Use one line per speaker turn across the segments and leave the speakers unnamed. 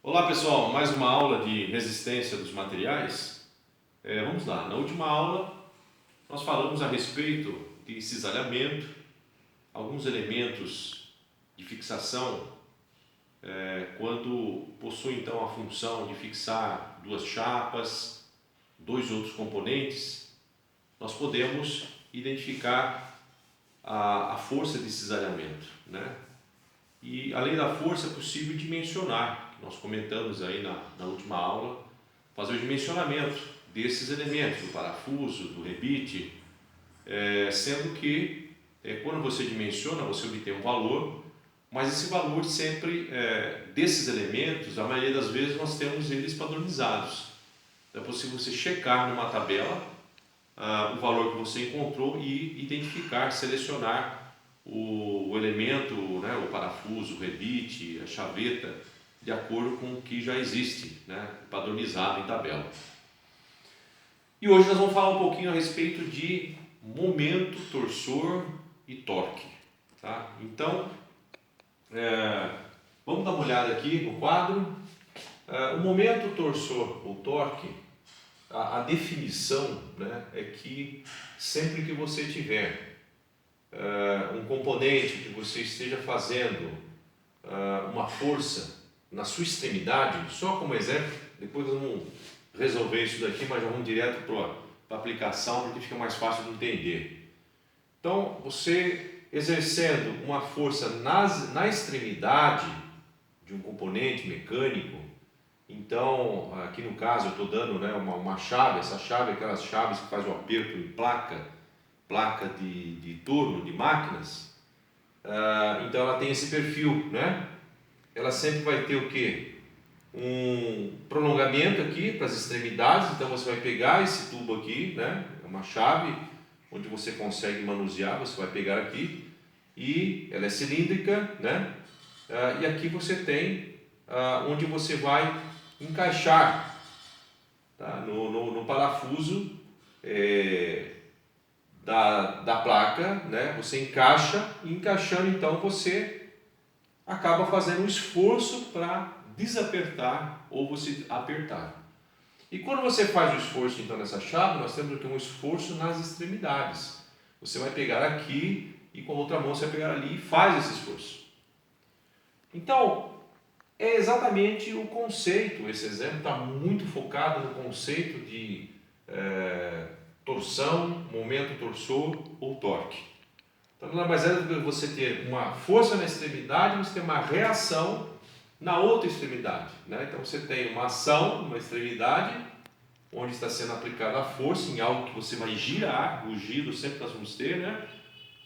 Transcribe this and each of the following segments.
Olá pessoal, mais uma aula de resistência dos materiais. Vamos lá, na última aula nós falamos a respeito de cisalhamento, alguns elementos de fixação, quando possuem então a função de fixar duas chapas, dois outros componentes, nós podemos identificar a força de cisalhamento, né? E além da força é possível dimensionar, nós comentamos aí na última aula, fazer o dimensionamento desses elementos, do parafuso, do rebite, sendo que quando você dimensiona, você obtém um valor, mas esse valor sempre, desses elementos, a maioria das vezes nós temos eles padronizados. Então é possível você checar numa tabela o valor que você encontrou e identificar, selecionar o elemento, né, o parafuso, o rebite, a chaveta, de acordo com o que já existe, né, padronizado em tabela. E hoje nós vamos falar um pouquinho a respeito de momento, torsor e torque. Tá? Então, vamos dar uma olhada aqui no quadro. O momento, torsor ou torque, a definição, né, é que sempre que você tiver um componente que você esteja fazendo uma força na sua extremidade, só como exemplo, depois nós vamos resolver isso daqui, mas já vamos direto para a aplicação, porque fica mais fácil de entender. Então, você exercendo uma força na extremidade de um componente mecânico, então, aqui no caso eu estou dando, né, uma chave, essa chave é aquelas chaves que faz o aperto em placa de torno, de máquinas, então ela tem esse perfil, né? Ela sempre vai ter o quê? Um prolongamento aqui para as extremidades, então você vai pegar esse tubo aqui, né? É uma chave onde você consegue manusear, você vai pegar aqui e ela é cilíndrica, né? E aqui você tem onde você vai encaixar, tá? no parafuso da placa, né? Você encaixa e encaixando então você acaba fazendo um esforço para desapertar ou você apertar. E quando você faz o esforço então nessa chave, nós temos aqui um esforço nas extremidades. Você vai pegar aqui e com a outra mão você vai pegar ali e faz esse esforço. Então, é exatamente o conceito, esse exemplo está muito focado no conceito de torção, momento torsor ou torque. Então, nada mais é do que você ter uma força na extremidade, você tem uma reação na outra extremidade, né? Então você tem uma ação numa extremidade, onde está sendo aplicada a força em algo que você vai girar, o giro sempre nós vamos ter, né?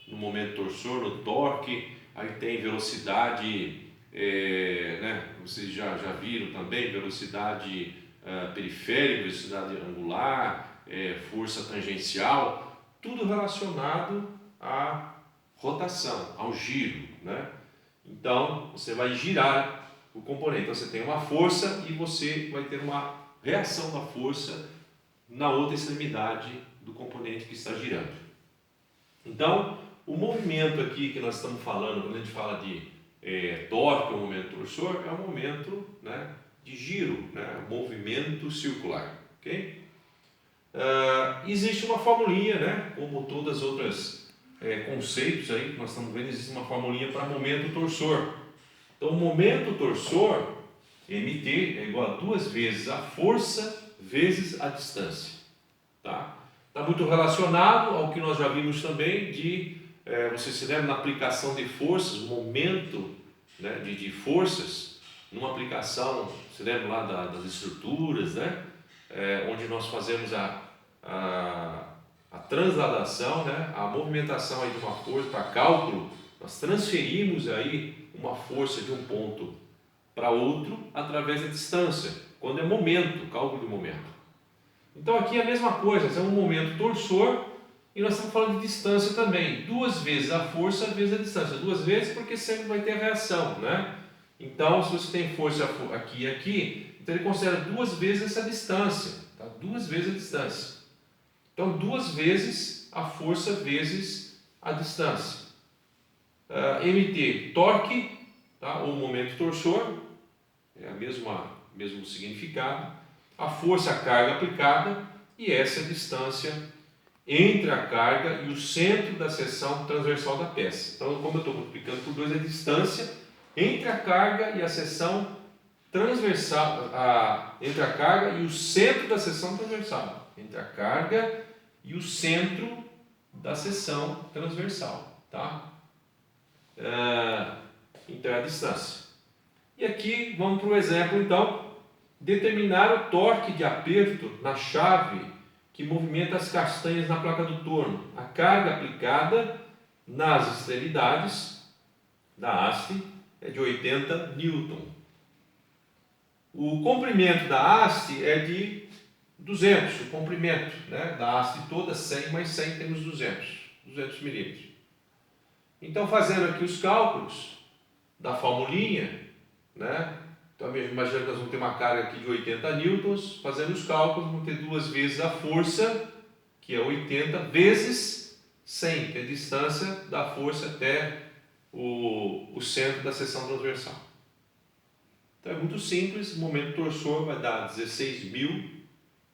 No momento torsor, no torque, aí tem velocidade, né? Vocês já viram também, velocidade periférica, velocidade angular, força tangencial, tudo relacionado à rotação, ao giro, né? Então você vai girar o componente, então você tem uma força e você vai ter uma reação da força na outra extremidade do componente que está girando. Então, o movimento aqui que nós estamos falando, quando a gente fala de torque ou momento torsor, é um momento, né, de giro, né, movimento circular, ok? Existe uma formulinha, né, como todas as outras conceitos aí que nós estamos vendo, existe uma formulinha para momento torsor. Então, o momento torsor, MT, é igual a 2 vezes a força vezes a distância. Tá? Está muito relacionado ao que nós já vimos também de, você se lembra na aplicação de forças, momento, né, de forças, numa aplicação, se lembra lá das estruturas, né, onde nós fazemos a transladação, né, a movimentação aí de uma força para cálculo, nós transferimos aí uma força de um ponto para outro através da distância, quando é momento, cálculo de momento. Então aqui é a mesma coisa, é um momento torsor e nós estamos falando de distância também, 2 vezes a força vezes a distância, 2 vezes porque sempre vai ter a reação, né? Então se você tem força aqui e aqui, então ele considera 2 vezes essa distância, tá? 2 vezes a distância. Então 2 vezes a força vezes a distância. MT, torque, tá? Ou momento torsor, é mesmo significado. A força, a carga aplicada, e essa é a distância entre a carga e o centro da seção transversal da peça. Então, como eu estou multiplicando por 2, é a distância entre a carga e a seção transversal, entre a carga e o centro da seção transversal. Entre a carga e o centro da seção transversal. Tá? Então, é a distância. E aqui vamos para o exemplo, então. Determinar o torque de aperto na chave que movimenta as castanhas na placa do torno. A carga aplicada nas extremidades da haste é de 80 Newton. O comprimento da haste é de 200, o comprimento, né, da haste toda 100, mais 100 temos 200 milímetros. Então, fazendo aqui os cálculos da formulinha, né, então, imagina que nós vamos ter uma carga aqui de 80 newtons, fazendo os cálculos, vamos ter 2 vezes a força, que é 80, vezes 100, que é a distância da força até o centro da seção transversal. Então, é muito simples, o momento torsor vai dar 16.000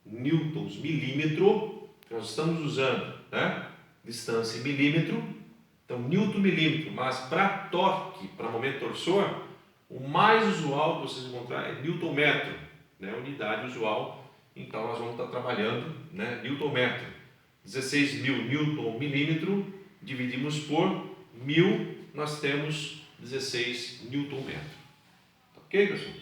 newtons milímetro, nós estamos usando, né, distância em milímetro, então newton milímetro, mas para torque, para momento torsor, o mais usual que vocês vão encontrar é Newton metro, né? Unidade usual. Então nós vamos estar trabalhando, né? Newton metro. 16.000 Newton milímetro, dividimos por 1.000, nós temos 16 Newton metro. Ok, pessoal?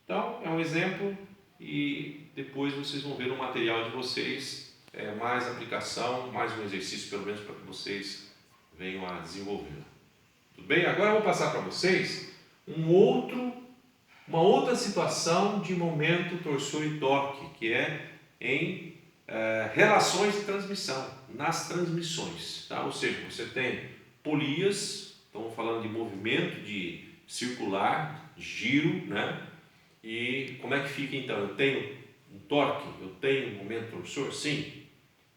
Então é um exemplo e depois vocês vão ver no material de vocês mais aplicação, mais um exercício pelo menos para que vocês venham a desenvolver. Tudo bem? Agora eu vou passar para vocês uma outra situação de momento torsor e torque, que é em relações de transmissão, nas transmissões, tá? Ou seja, você tem polias, estamos falando de movimento de circular, giro, né? E como é que fica então? Eu tenho um torque, eu tenho um momento torsor? Sim.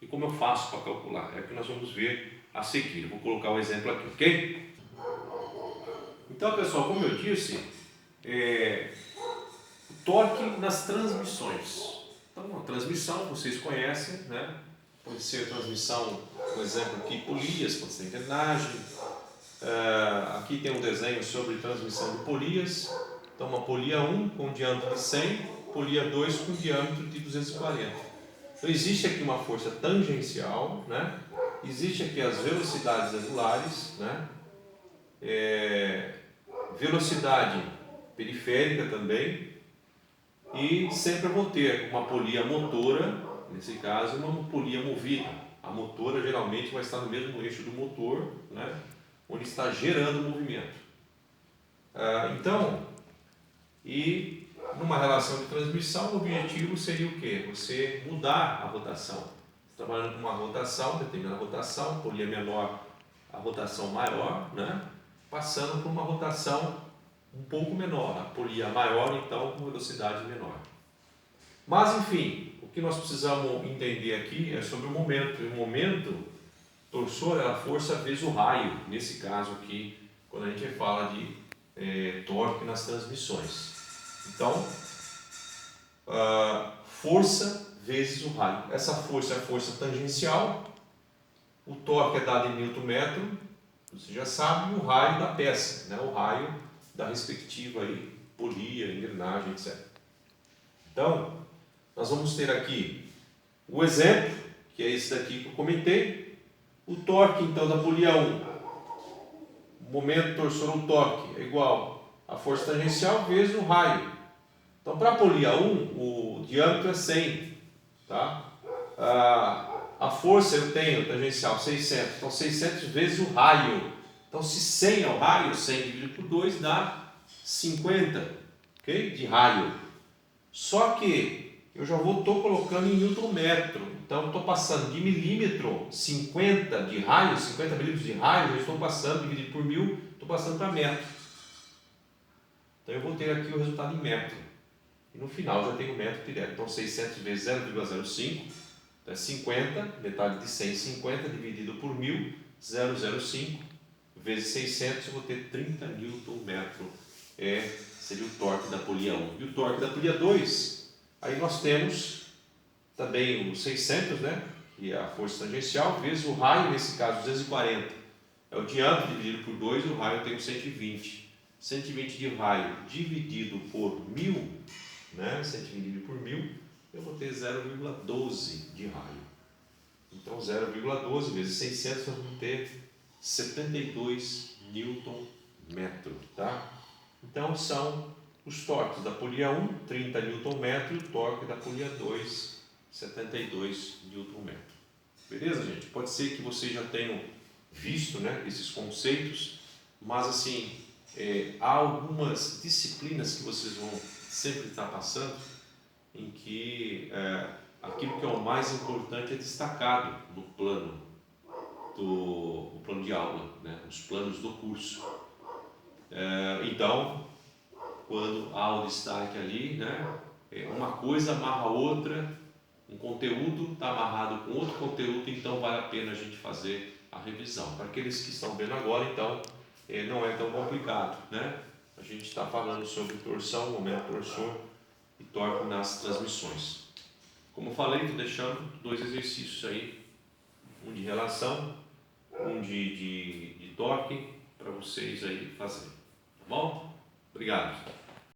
E como eu faço para calcular? É o que nós vamos ver a seguir. Eu vou colocar um exemplo aqui, ok? Então, pessoal, como eu disse, o torque nas transmissões. Então, a transmissão, vocês conhecem, né? Pode ser transmissão, por exemplo, aqui, polias, pode ser engrenagem. Aqui tem um desenho sobre transmissão de polias. Então, uma polia 1 com diâmetro de 100, polia 2 com diâmetro de 240. Então, existe aqui uma força tangencial, né? Existe aqui as velocidades angulares, né? Velocidade periférica também, e sempre eu vou ter uma polia motora, nesse caso uma polia movida. A motora geralmente vai estar no mesmo eixo do motor, né, onde está gerando o movimento. Então, e numa relação de transmissão, o objetivo seria o quê? Você mudar a rotação. Trabalhando com uma rotação, determinada rotação, polia menor, a rotação maior, né? Passando por uma rotação um pouco menor, a polia maior, então com velocidade menor. Mas, enfim, o que nós precisamos entender aqui é sobre o momento. E o momento torsor é a força vezes o raio, nesse caso aqui, quando a gente fala de torque nas transmissões. Então, força vezes o raio. Essa força é a força tangencial, o torque é dado em Newton metro, você já sabe, o raio da peça, né? O raio da respectiva aí, polia, engrenagem, etc. Então, nós vamos ter aqui o exemplo, que é esse daqui que eu comentei, o torque então da polia 1, o momento torsor ou torque é igual a força tangencial vezes o raio. Então, para a polia 1, o diâmetro é 100, tá? A força eu tenho tangencial 600, então 600 vezes o raio. Então, se 100 é o raio, 100 dividido por 2 dá 50, ok? De raio. Só que eu já estou colocando em Newton metro. Então, estou passando de milímetro, 50 de raio, 50 milímetros de raio, eu estou passando, dividido por 1000, estou passando para metro. Então, eu vou ter aqui o resultado em metro. E no final já tenho o metro direto. Então, 600 vezes 0,05, então é 50, metade de 100, 50, dividido por 1000, 0,05, vezes 600, eu vou ter 30 Newton metro. É seria o torque da polia 1. E o torque da polia 2, aí nós temos também o 600, né? Que é a força tangencial, vezes o raio, nesse caso 240. É o diâmetro dividido por 2, o raio tem 120. 120 de raio dividido por 1000, né? 120 dividido por 1000, eu vou ter 0,12 de raio. Então 0,12 vezes 600 eu vou ter 72 Newton metro, tá? Então são os torques da polia 1, 30 Newton metro, e o torque da polia 2, 72 Newton metro. Beleza, gente? Pode ser que vocês já tenham visto, né, esses conceitos, mas assim, há algumas disciplinas que vocês vão sempre estar passando em que aquilo que é o mais importante é destacado no plano o plano de aula, né? Os planos do curso. Então, quando há o destaque ali, né? Uma coisa amarra a outra, um conteúdo está amarrado com outro conteúdo, então vale a pena a gente fazer a revisão. Para aqueles que estão vendo agora, então, não é tão complicado, né? A gente está falando sobre torção, momento torsor e torque nas transmissões. Como eu falei, estou deixando 2 exercícios aí, um de relação, um de torque, para vocês aí fazerem. Tá bom? Obrigado.